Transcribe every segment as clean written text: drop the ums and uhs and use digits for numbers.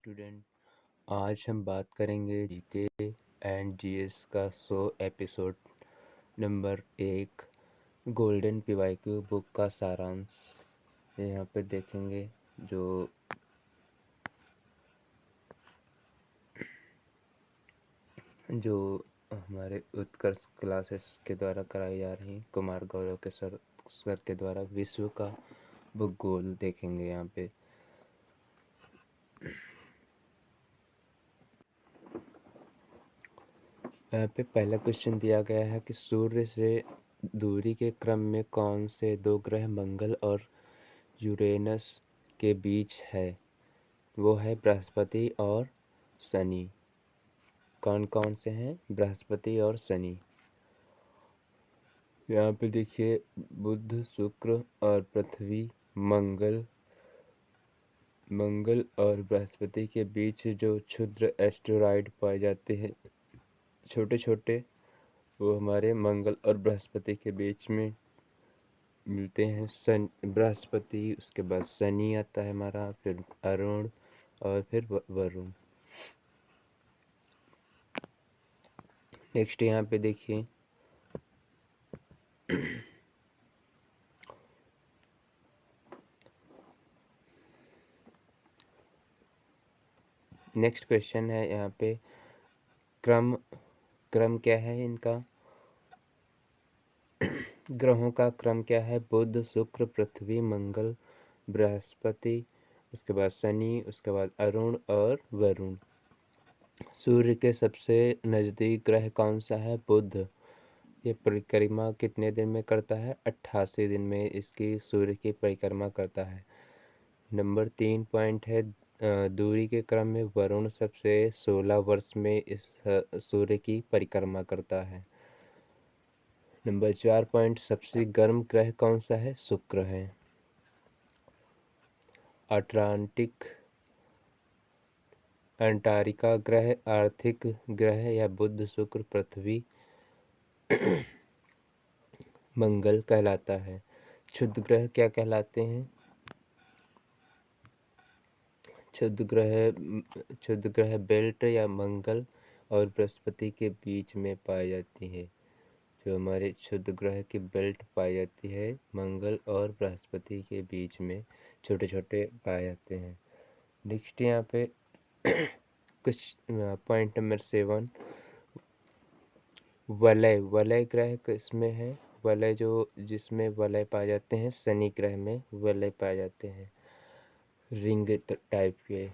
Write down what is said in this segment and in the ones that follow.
Student. आज हम बात करेंगे जीके एंड जीएस का 100 episode number 1 golden PYQ book का सारांश। यहाँ पे देखेंगे जो हमारे उत्कर्ष क्लासेस के द्वारा कराई जा रही कुमार गौरव के सर के द्वारा विश्व का भूगोल देखेंगे। यहाँ पे पहला क्वेश्चन दिया गया है कि सूर्य से दूरी के क्रम में कौन से दो ग्रह मंगल और यूरेनस के बीच है। वो है बृहस्पति और शनि। कौन कौन से हैं? बृहस्पति और शनि। यहाँ पे देखिए बुध, शुक्र और पृथ्वी मंगल और बृहस्पति के बीच जो क्षुद्र एस्टेरॉइड पाए जाते हैं छोटे छोटे, वो हमारे मंगल और बृहस्पति के बीच में मिलते हैं। बृहस्पति, उसके बाद शनि आता है हमारा, फिर अरुण और फिर वरुण। नेक्स्ट यहाँ पे देखिए नेक्स्ट क्वेश्चन है यहाँ पे क्रम क्या है इनका? ग्रहों का क्रम क्या है? बुध, शुक्र, पृथ्वी, मंगल, बृहस्पति, उसके बाद शनि, उसके बाद अरुण और वरुण। सूर्य के सबसे नज़दीक ग्रह कौन सा है? बुध। ये परिक्रमा कितने दिन में करता है? 88 दिन में इसकी सूर्य की परिक्रमा करता है। नंबर 3 पॉइंट है दूरी के क्रम में वरुण सबसे 16 वर्ष में इस सूर्य की परिक्रमा करता है। नंबर 4 पॉइंट सबसे गर्म ग्रह कौन सा है? शुक्र है। अंटार्कटिका ग्रह आर्थिक ग्रह या बुध, शुक्र, पृथ्वी, मंगल कहलाता है। क्षुद्र ग्रह क्या कहलाते हैं? क्षुद्र ग्रह बेल्ट या मंगल और बृहस्पति के बीच में पाई जाती है। जो हमारे क्षुद्र ग्रह की बेल्ट पाई जाती है मंगल और बृहस्पति के बीच में छोटे छोटे पाए जाते हैं। नेक्स्ट यहाँ पे कुछ पॉइंट नंबर 7 वलय ग्रह किसमें है? वलय जिसमें वलय पाए जाते हैं शनि ग्रह में वलय पाए जाते हैं। रिंग टाइप के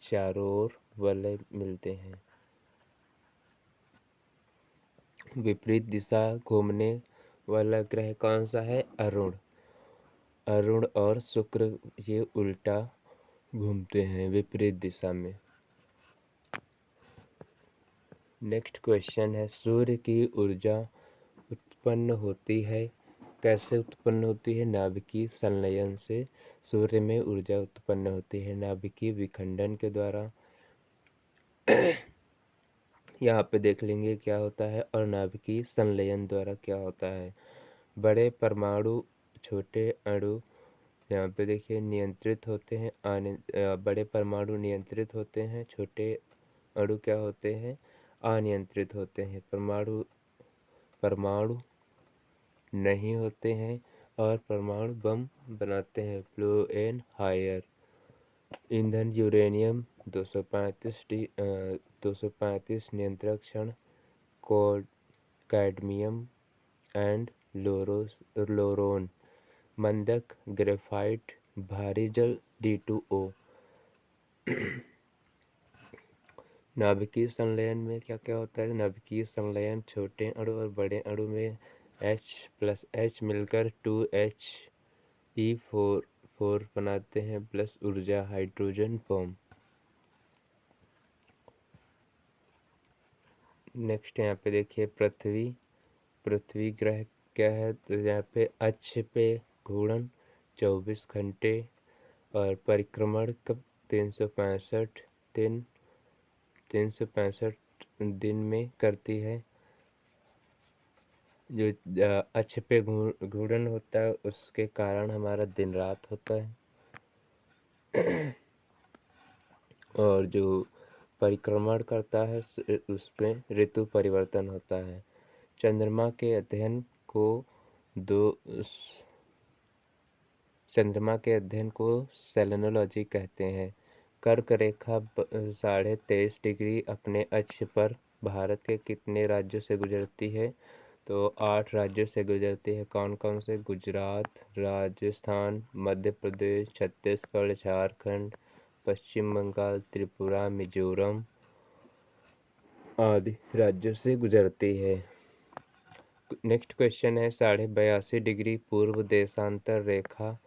चारों ओर वलय मिलते हैं। विपरीत दिशा घूमने वाला ग्रह कौन सा है? अरुण और शुक्र ये उल्टा घूमते हैं विपरीत दिशा में। नेक्स्ट क्वेश्चन है सूर्य की ऊर्जा उत्पन्न होती है कैसे उत्पन्न होती है? नाभिकीय संलयन से सूर्य में ऊर्जा उत्पन्न होती है, नाभिकीय विखंडन के द्वारा। यहाँ पे देख लेंगे क्या होता है और नाभिकीय संलयन द्वारा क्या होता है। बड़े परमाणु छोटे अणु यहाँ पे देखिए नियंत्रित होते हैं। बड़े परमाणु नियंत्रित होते हैं, छोटे अणु क्या होते हैं? अनियंत्रित होते हैं। परमाणु नहीं होते हैं और परमाणु बम बनाते हैं। ब्लो एंड हायर ईंधन यूरेनियम 235 नियंत्रक क्षण कैडमियम एंड लोरोन मंदक ग्रेफाइट भारी जल D2O। नाभिकीय संलयन में क्या क्या होता है? नाभिकीय संलयन छोटे अणु और बड़े अणु में H+H मिलकर 2He4 बनाते हैं प्लस ऊर्जा हाइड्रोजन बम। नेक्स्ट यहाँ पे देखिए पृथ्वी ग्रह क्या है? तो यहाँ पे अक्ष पे घूर्णन 24 घंटे और परिक्रमण कब 365 दिन में करती है। जो अक्ष पे घूर्णन होता है उसके कारण हमारा दिन रात होता है। और जो परिक्रमण करता है उसमें ऋतु परिवर्तन होता है। चंद्रमा के अध्ययन को दो चंद्रमा के अध्ययन को सेलेनोलॉजी कहते हैं। कर्क रेखा 23.5 डिग्री अपने अक्ष पर भारत के कितने राज्यों से गुजरती है? तो 8 राज्यों से गुजरती है। कौन कौन से? गुजरात, राजस्थान, मध्य प्रदेश, छत्तीसगढ़, झारखंड, पश्चिम बंगाल, त्रिपुरा, मिजोरम आदि राज्यों से गुजरती है। नेक्स्ट क्वेश्चन है 82.5 डिग्री पूर्व देशांतर रेखा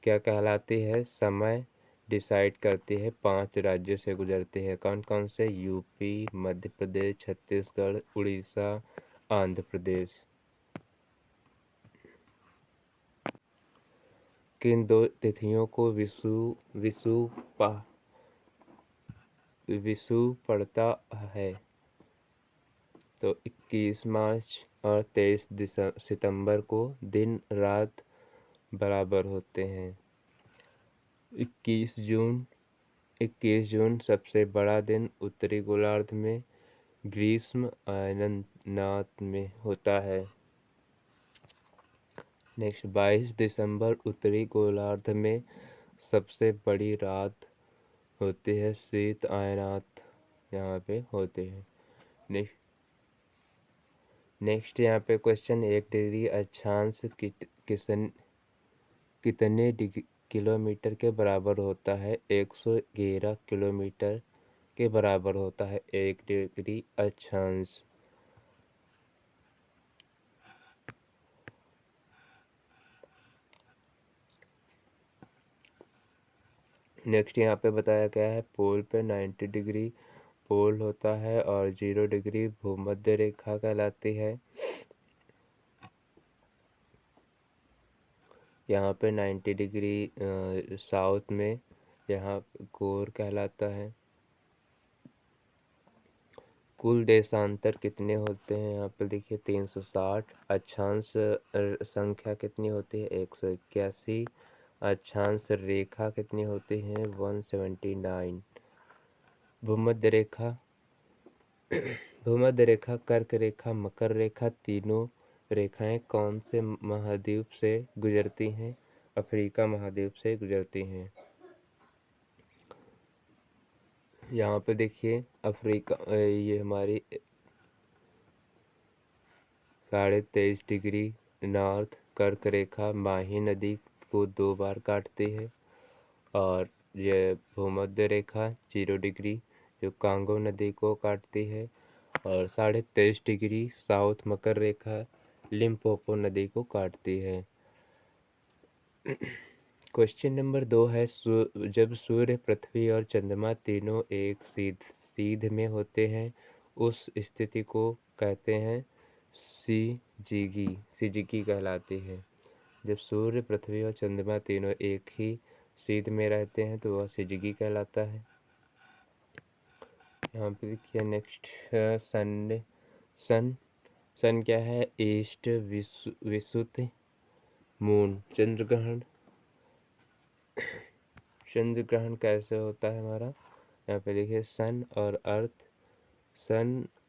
क्या कहलाती है? समय डिसाइड करती है। 5 राज्यों से गुजरती है। कौन कौन से? यूपी, मध्य प्रदेश, छत्तीसगढ़, उड़ीसा, आंध्र प्रदेश। किन 2 तिथियों को विषुव पड़ता है? तो 21 मार्च और 23 सितंबर को दिन रात बराबर होते हैं। 21 जून सबसे बड़ा दिन उत्तरी गोलार्ध में ग्रीष्म अयननात में होता है। नेक्स्ट 22 दिसंबर उत्तरी गोलार्ध में सबसे बड़ी रात होती है। शीत अयनात यहाँ पे होते हैं। नेक्स्ट यहाँ पे क्वेश्चन 1 डिग्री अक्षांश कितने किलोमीटर के बराबर होता है? 111 किलोमीटर के बराबर होता है 1 डिग्री अक्षांश। नेक्स्ट यहाँ पे बताया गया है पोल पे 90 डिग्री पोल होता है और 0 डिग्री भूमध्य रेखा कहलाती है। यहाँ पे 90 डिग्री साउथ में यहाँ कोर कहलाता है। कुल देशांतर कितने होते हैं? यहाँ पे देखिए 360। अक्षांश संख्या कितनी होती है? 181। अक्षांश रेखा कितनी होती है? 179। भूमध्य रेखा कर्क रेखा मकर रेखा तीनों रेखाएं कौन से महाद्वीप से गुजरती हैं? अफ्रीका महाद्वीप से गुजरती हैं। यहाँ पे देखिए अफ्रीका ये हमारी 23.5 डिग्री नॉर्थ कर्क रेखा माही नदी को 2 बार काटती है और ये भूमध्य रेखा 0 डिग्री जो कांगो नदी को काटती है और 23.5 डिग्री साउथ मकर रेखा लिम्पोपो नदी को काटती है। क्वेश्चन नंबर 2 है जब सूर्य पृथ्वी और चंद्रमा तीनों एक सीध में होते हैं उस स्थिति को कहते हैं सिजिकी कहलाती है। जब सूर्य पृथ्वी और चंद्रमा तीनों एक ही सीध में रहते हैं तो वह सिजिकी कहलाता है। यहाँ पे देखिए नेक्स्ट सन क्या है? ईस्ट विषुवत मून। चंद्र ग्रहण कैसे होता है हमारा? यहाँ पे देखिए सन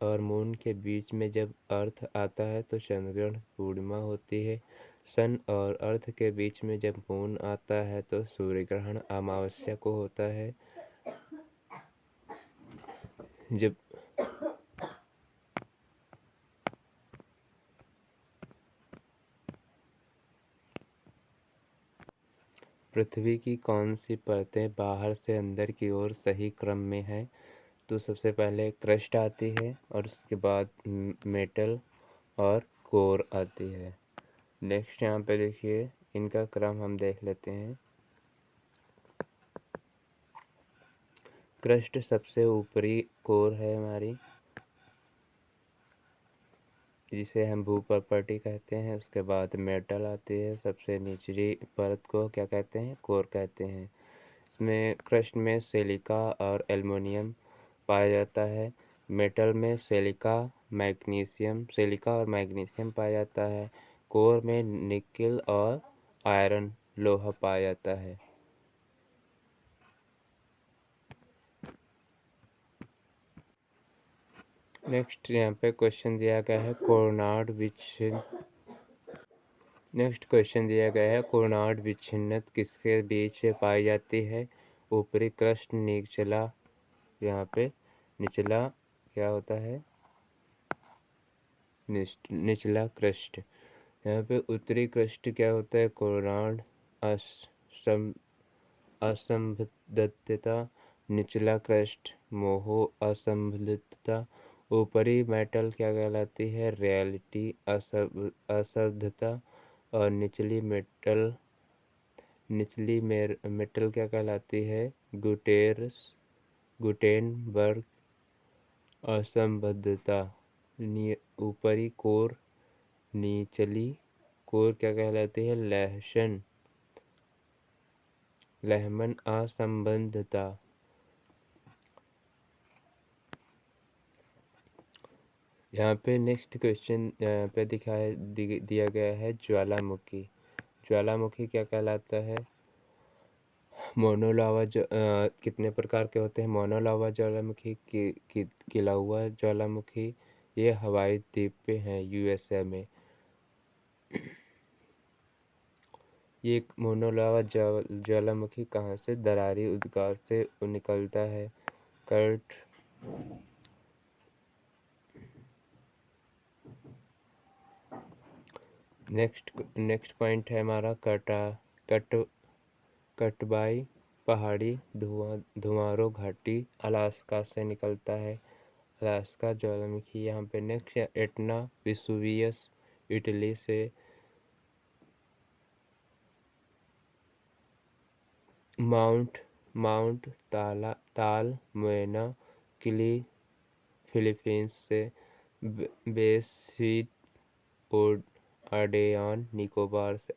और मून के बीच में जब अर्थ आता है तो चंद्र ग्रहण पूर्णिमा होती है। सन और अर्थ के बीच में जब मून आता है तो सूर्य ग्रहण अमावस्या को होता है। जब पृथ्वी की कौन सी परतें बाहर से अंदर की ओर सही क्रम में है? तो सबसे पहले क्रस्ट आती है और उसके बाद मेटल और कोर आती है। नेक्स्ट यहाँ पे देखिए इनका क्रम हम देख लेते हैं। क्रस्ट सबसे ऊपरी कोर है हमारी जिसे हम भूपर्पटी कहते हैं। उसके बाद मेटल आती है। सबसे निचली परत को क्या कहते हैं? कोर कहते हैं। इसमें क्रस्ट में सिलिका और एल्युमिनियम पाया जाता है। मेटल में सिलिका और मैग्नीशियम पाया जाता है। कोर में निकेल और आयरन लोहा पाया जाता है। नेक्स्ट यहाँ पे क्वेश्चन दिया गया है कोर्नाड विच्छिन्नत किसके बीच पाई जाती है? ऊपरी क्रस्ट, निचला, यहाँ पे निचला क्या होता है? निचला क्रस्ट। यहाँ पे उत्तरी क्रस्ट क्या होता है? कोर्नाड असंबद्धता, निचला क्रस्ट मोहो असंबद्धता, ऊपरी मेटल क्या कहलाती है? रियलिटी असंबद्धता, और निचली मेटल क्या कहलाती है? गुटेनबर्ग असंबद्धता। ऊपरी कोर, निचली कोर क्या कहलाती है? लहमन असंबद्धता। यहाँ पे नेक्स्ट क्वेश्चन पे दिया गया है ज्वालामुखी। ज्वालामुखी क्या कहलाता है? मोनोलावा कितने प्रकार के होते हैं? मोनोलावा ज्वालामुखी, किला हुआ ज्वालामुखी, ये हवाई द्वीप पे हैं यूएसए में। ये मोनोलावा ज्वालामुखी कहाँ से? दरारी उद्गार से निकलता है। कर्ट नेक्स्ट पॉइंट है हमारा कटबाई पहाड़ी धुआरो घाटी अलास्का से निकलता है। अलास्का ज्वालामुखी। यहाँ पे नेक्स्ट है एटना वेसुवियस इटली से। माउंट ताल मोएना किली फिलीपींस से। बेसिड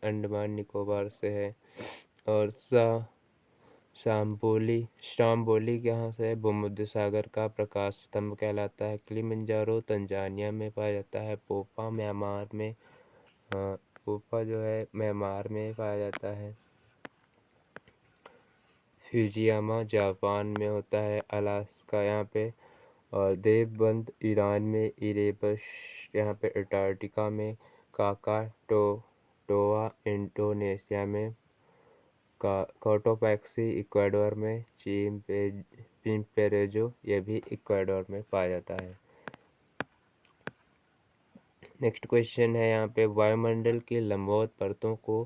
अंडमान निकोबार से है। और शाम्बोली यहाँ से है। भूमध्य सागर का प्रकाश स्तंभ कहलाता है। किलिमंजारो तंजानिया में पाया जाता है। पोपा जो है म्यांमार में पाया जाता है। फ्यूजियामा जापान में होता है। अलास्का यहाँ पे। और देवबंद ईरान में। इरेबस यहाँ पे अंटार्कटिका में। काकाटोआ इंडोनेशिया में। कोटोपैक्सी इक्वाडोर में। चिम्पेरेजो यह भी इक्वाडोर में पाया जाता है। नेक्स्ट क्वेश्चन है यहाँ पे वायुमंडल की लंबवत परतों को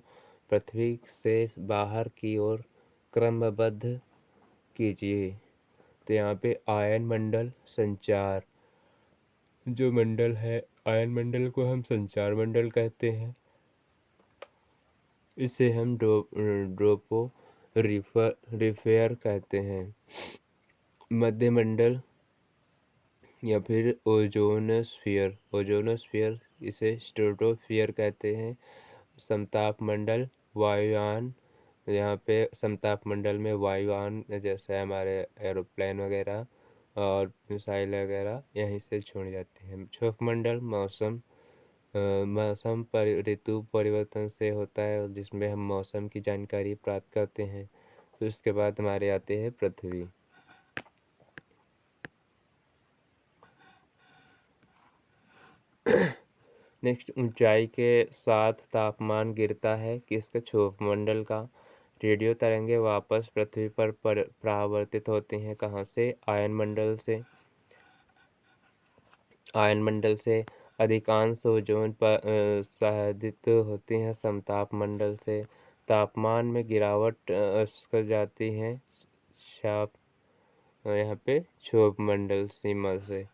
पृथ्वी से बाहर की ओर क्रमबद्ध कीजिए। तो यहाँ पे आयन मंडल, संचार जो मंडल है, आयन मंडल को हम संचार मंडल कहते हैं। इसे हम ट्रोपोस्फियर कहते हैं। मध्यमंडल या फिर ओजोनोस्फीयर इसे स्ट्रेटोस्फीयर कहते हैं। समताप मंडल, वायुयान, यहाँ पे समताप मंडल में वायुयान जैसे हमारे एरोप्लेन वगैरह और मिसाइल वगैरह यहीं से छोड़ी जाती हैं। क्षोभ मंडल मौसम ऋतु परिवर्तन से होता है, जिसमें हम मौसम की जानकारी प्राप्त करते हैं। तो उसके बाद हमारे आते हैं पृथ्वी। नेक्स्ट, ऊंचाई के साथ तापमान गिरता है किसके? क्षोभ मंडल का। रेडियो तरंगे वापस पृथ्वी पर परावर्तित होती हैं कहाँ से? आयन मंडल से। अधिकांश ओजोन पर संसाधित होती हैं समताप मंडल से। तापमान में गिरावट कर जाती है यहाँ पे क्षोभ मंडल सीमा से।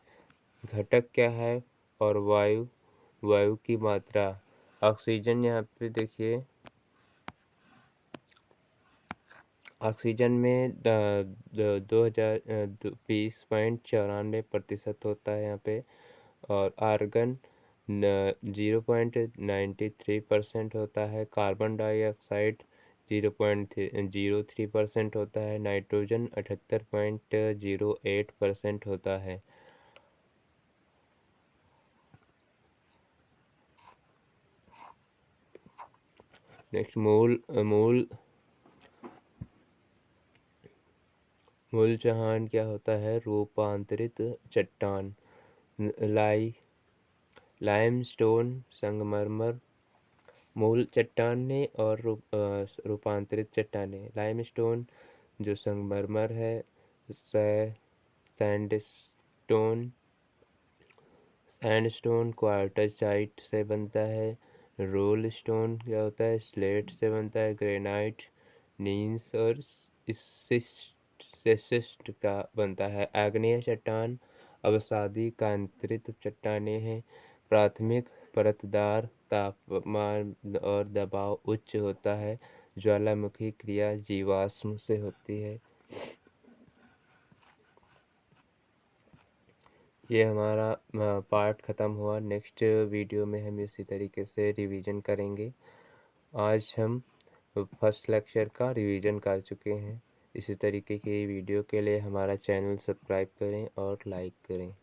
घटक क्या है? और वायु की मात्रा। ऑक्सीजन यहाँ पे देखिए, ऑक्सीजन में 20.94% होता है यहाँ पे। और आर्गन 0.93% होता है। कार्बन डाइऑक्साइड 0.03% होता है। नाइट्रोजन 78.08% होता है। नेक्स्ट, मूलचहान क्या होता है? रूपांतरित चट्टान। लाइमस्टोन, संगमरमर, मूल चट्टानें और रूपांतरित चट्टानें। लाइमस्टोन जो संगमरमर है, सैंडस्टोन क्वार्टजाइट से बनता है। रोल स्टोन क्या होता है, स्लेट से बनता है। ग्रेनाइट नीस और शिस्ट का बनता है। आग्नेय चट्टान अवसादी कांतरित चट्टानें हैं। प्राथमिक परतदार, तापमान और दबाव उच्च होता है। ज्वालामुखी क्रिया जीवाश्म से होती है। ये हमारा पार्ट ख़त्म हुआ। नेक्स्ट वीडियो में हम इसी तरीके से रिवीजन करेंगे। आज हम फर्स्ट लेक्चर का रिवीजन कर चुके हैं। इसी तरीके की वीडियो के लिए हमारा चैनल सब्सक्राइब करें और लाइक करें।